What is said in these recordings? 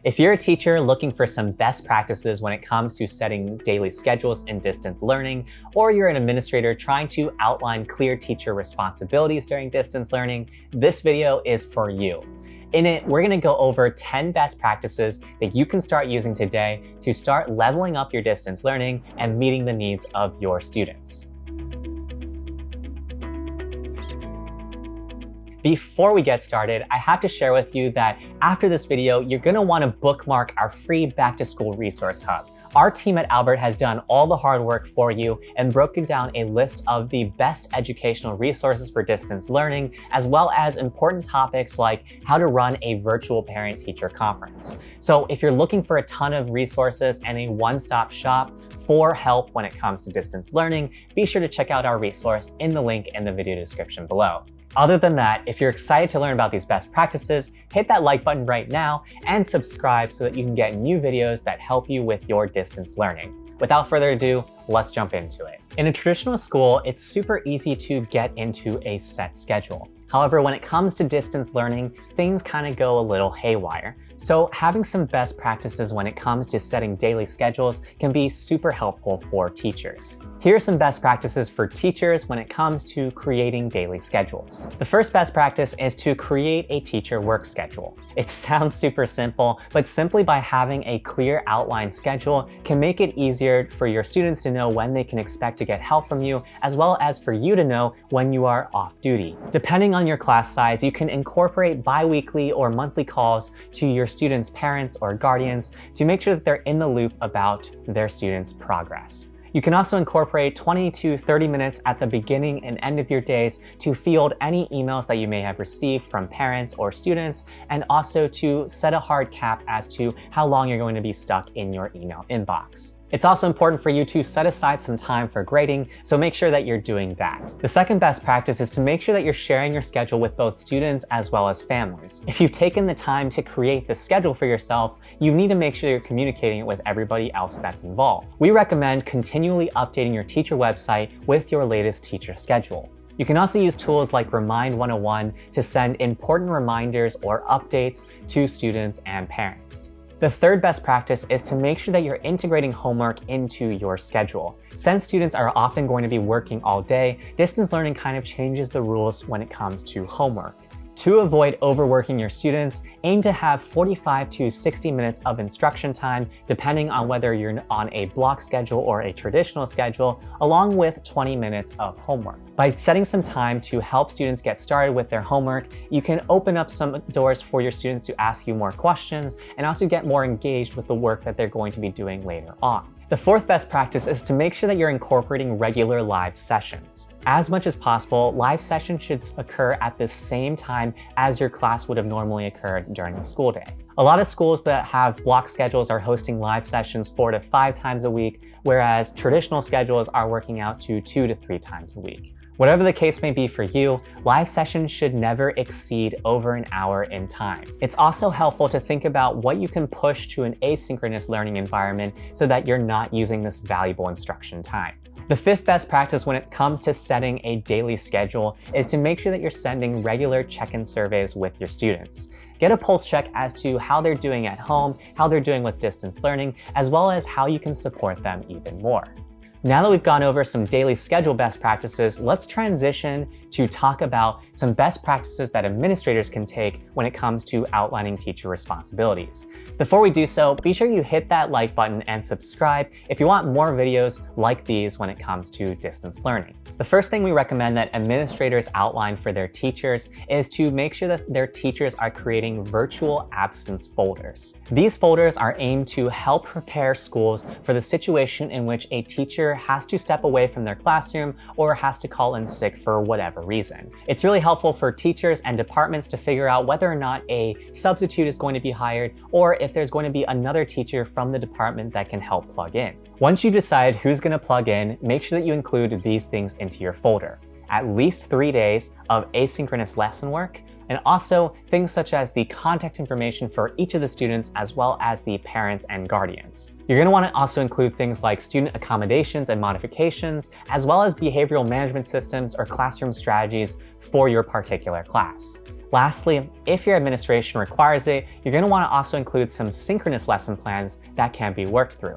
If you're a teacher looking for some best practices when it comes to setting daily schedules in distance learning, or you're an administrator trying to outline clear teacher responsibilities during distance learning, this video is for you. In it, we're gonna go over 10 best practices that you can start using today to start leveling up your distance learning and meeting the needs of your students. Before we get started, I have to share with you that after this video, you're gonna wanna bookmark our free back to school resource hub. Our team at Albert has done all the hard work for you and broken down a list of the best educational resources for distance learning, as well as important topics like how to run a virtual parent-teacher conference. So if you're looking for a ton of resources and a one-stop shop for help when it comes to distance learning, be sure to check out our resource in the link in the video description below. Other than that, if you're excited to learn about these best practices, hit that like button right now and subscribe so that you can get new videos that help you with your distance learning. Without further ado, let's jump into it. In a traditional school, it's super easy to get into a set schedule. However, when it comes to distance learning, things kind of go a little haywire. So having some best practices when it comes to setting daily schedules can be super helpful for teachers. Here are some best practices for teachers when it comes to creating daily schedules. The first best practice is to create a teacher work schedule. It sounds super simple, but simply by having a clear outline schedule can make it easier for your students to know when they can expect to get help from you, as well as for you to know when you are off duty. Depending on your class size, you can incorporate bi-weekly or monthly calls to your students' parents or guardians to make sure that they're in the loop about their students' progress. You can also incorporate 20 to 30 minutes at the beginning and end of your days to field any emails that you may have received from parents or students, and also to set a hard cap as to how long you're going to be stuck in your email inbox. It's also important for you to set aside some time for grading, so make sure that you're doing that. The second best practice is to make sure that you're sharing your schedule with both students as well as families. If you've taken the time to create the schedule for yourself, you need to make sure you're communicating it with everybody else that's involved. We recommend continually updating your teacher website with your latest teacher schedule. You can also use tools like Remind 101 to send important reminders or updates to students and parents. The third best practice is to make sure that you're integrating homework into your schedule. Since students are often going to be working all day, distance learning kind of changes the rules when it comes to homework. To avoid overworking your students, aim to have 45 to 60 minutes of instruction time, depending on whether you're on a block schedule or a traditional schedule, along with 20 minutes of homework. By setting some time to help students get started with their homework, you can open up some doors for your students to ask you more questions and also get more engaged with the work that they're going to be doing later on. The fourth best practice is to make sure that you're incorporating regular live sessions. As much as possible, live sessions should occur at the same time as your class would have normally occurred during the school day. A lot of schools that have block schedules are hosting live sessions 4 to 5 times a week, whereas traditional schedules are working out to 2 to 3 times a week. Whatever the case may be for you, live sessions should never exceed over an hour in time. It's also helpful to think about what you can push to an asynchronous learning environment so that you're not using this valuable instruction time. The fifth best practice when it comes to setting a daily schedule is to make sure that you're sending regular check-in surveys with your students. Get a pulse check as to how they're doing at home, how they're doing with distance learning, as well as how you can support them even more. Now that we've gone over some daily schedule best practices, let's transition to talk about some best practices that administrators can take when it comes to outlining teacher responsibilities. Before we do so, be sure you hit that like button and subscribe if you want more videos like these when it comes to distance learning. The first thing we recommend that administrators outline for their teachers is to make sure that their teachers are creating virtual absence folders. These folders are aimed to help prepare schools for the situation in which a teacher has to step away from their classroom or has to call in sick for whatever reason. It's really helpful for teachers and departments to figure out whether or not a substitute is going to be hired or if there's going to be another teacher from the department that can help plug in. Once you decide who's going to plug in, make sure that you include these things into your folder. At least 3 days of asynchronous lesson work, and also things such as the contact information for each of the students as well as the parents and guardians. You're going to want to also include things like student accommodations and modifications, as well as behavioral management systems or classroom strategies for your particular class. Lastly, if your administration requires it, you're going to want to also include some synchronous lesson plans that can be worked through.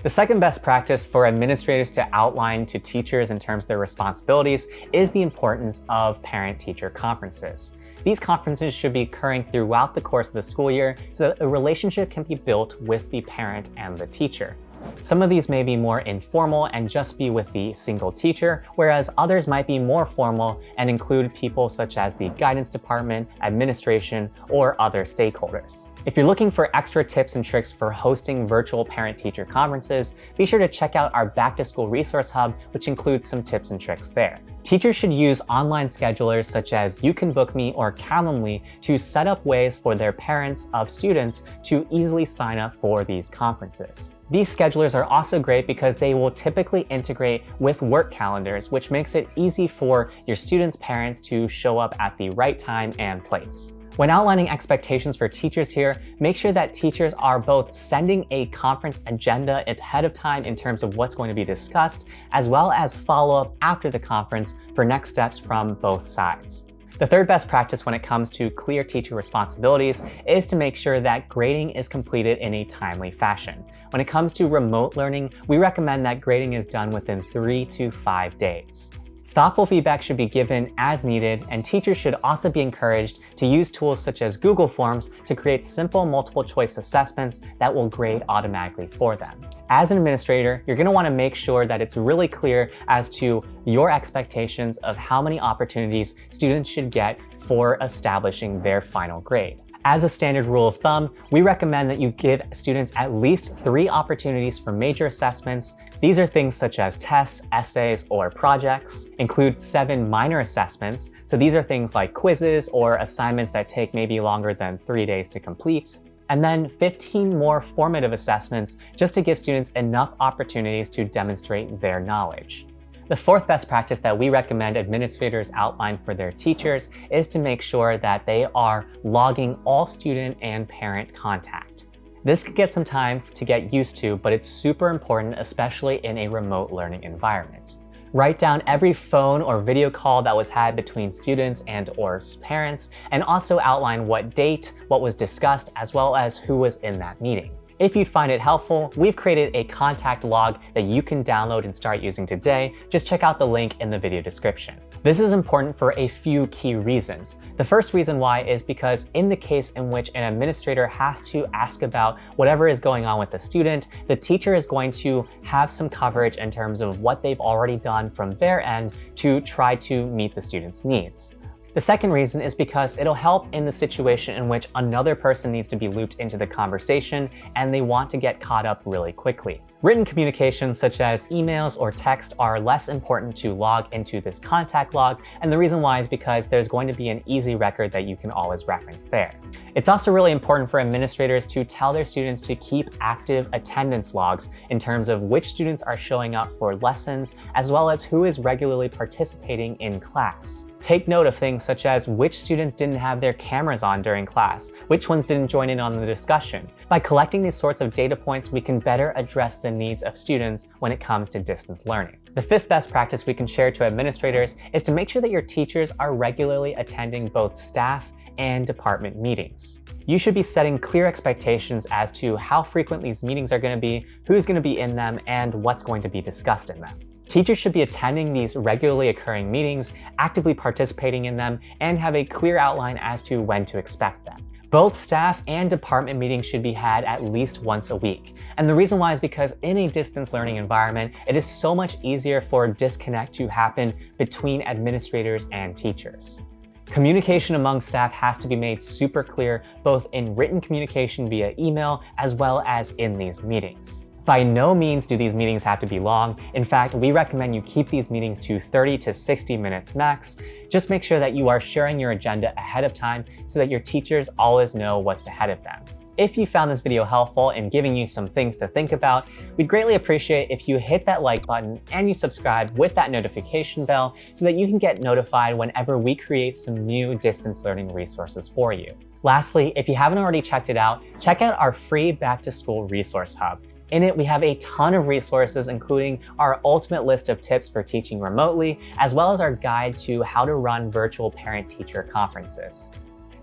The second best practice for administrators to outline to teachers in terms of their responsibilities is the importance of parent-teacher conferences. These conferences should be occurring throughout the course of the school year so that a relationship can be built with the parent and the teacher. Some of these may be more informal and just be with the single teacher, whereas others might be more formal and include people such as the guidance department, administration, or other stakeholders. If you're looking for extra tips and tricks for hosting virtual parent-teacher conferences, be sure to check out our back-to-school resource hub, which includes some tips and tricks there. Teachers should use online schedulers such as You Can Book Me or Calendly to set up ways for their parents of students to easily sign up for these conferences. These schedulers are also great because they will typically integrate with work calendars, which makes it easy for your students' parents to show up at the right time and place. When outlining expectations for teachers here, make sure that teachers are both sending a conference agenda ahead of time in terms of what's going to be discussed, as well as follow-up after the conference for next steps from both sides. The third best practice when it comes to clear teacher responsibilities is to make sure that grading is completed in a timely fashion. When it comes to remote learning, we recommend that grading is done within 3 to 5 days. Thoughtful feedback should be given as needed, and teachers should also be encouraged to use tools such as Google Forms to create simple multiple choice assessments that will grade automatically for them. As an administrator, you're going to want to make sure that it's really clear as to your expectations of how many opportunities students should get for establishing their final grade. As a standard rule of thumb, we recommend that you give students at least 3 opportunities for major assessments. These are things such as tests, essays, or projects. Include 7 minor assessments. So these are things like quizzes or assignments that take maybe longer than 3 days to complete. And then 15 more formative assessments just to give students enough opportunities to demonstrate their knowledge. The fourth best practice that we recommend administrators outline for their teachers is to make sure that they are logging all student and parent contact. This could get some time to get used to, but it's super important, especially in a remote learning environment. Write down every phone or video call that was had between students and/or parents, and also outline what date, what was discussed, as well as who was in that meeting. If you find it helpful, we've created a contact log that you can download and start using today. Just check out the link in the video description. This is important for a few key reasons. The first reason why is because in the case in which an administrator has to ask about whatever is going on with the student, the teacher is going to have some coverage in terms of what they've already done from their end to try to meet the student's needs. The second reason is because it'll help in the situation in which another person needs to be looped into the conversation and they want to get caught up really quickly. Written communications such as emails or text are less important to log into this contact log, and the reason why is because there's going to be an easy record that you can always reference there. It's also really important for administrators to tell their students to keep active attendance logs in terms of which students are showing up for lessons, as well as who is regularly participating in class. Take note of things such as which students didn't have their cameras on during class, which ones didn't join in on the discussion. By collecting these sorts of data points, we can better address the needs of students when it comes to distance learning. The fifth best practice we can share to administrators is to make sure that your teachers are regularly attending both staff and department meetings. You should be setting clear expectations as to how frequent these meetings are going to be, who's going to be in them, and what's going to be discussed in them. Teachers should be attending these regularly occurring meetings, actively participating in them, and have a clear outline as to when to expect them. Both staff and department meetings should be had at least once a week. And the reason why is because in a distance learning environment, it is so much easier for a disconnect to happen between administrators and teachers. Communication among staff has to be made super clear, both in written communication via email as well as in these meetings. By no means do these meetings have to be long. In fact, we recommend you keep these meetings to 30 to 60 minutes max. Just make sure that you are sharing your agenda ahead of time so that your teachers always know what's ahead of them. If you found this video helpful in giving you some things to think about, we'd greatly appreciate if you hit that like button and you subscribe with that notification bell so that you can get notified whenever we create some new distance learning resources for you. Lastly, if you haven't already checked it out, check out our free Back to School resource hub. In it, we have a ton of resources, including our ultimate list of tips for teaching remotely, as well as our guide to how to run virtual parent-teacher conferences.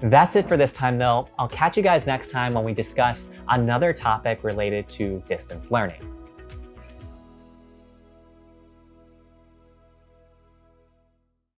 That's it for this time though. I'll catch you guys next time when we discuss another topic related to distance learning.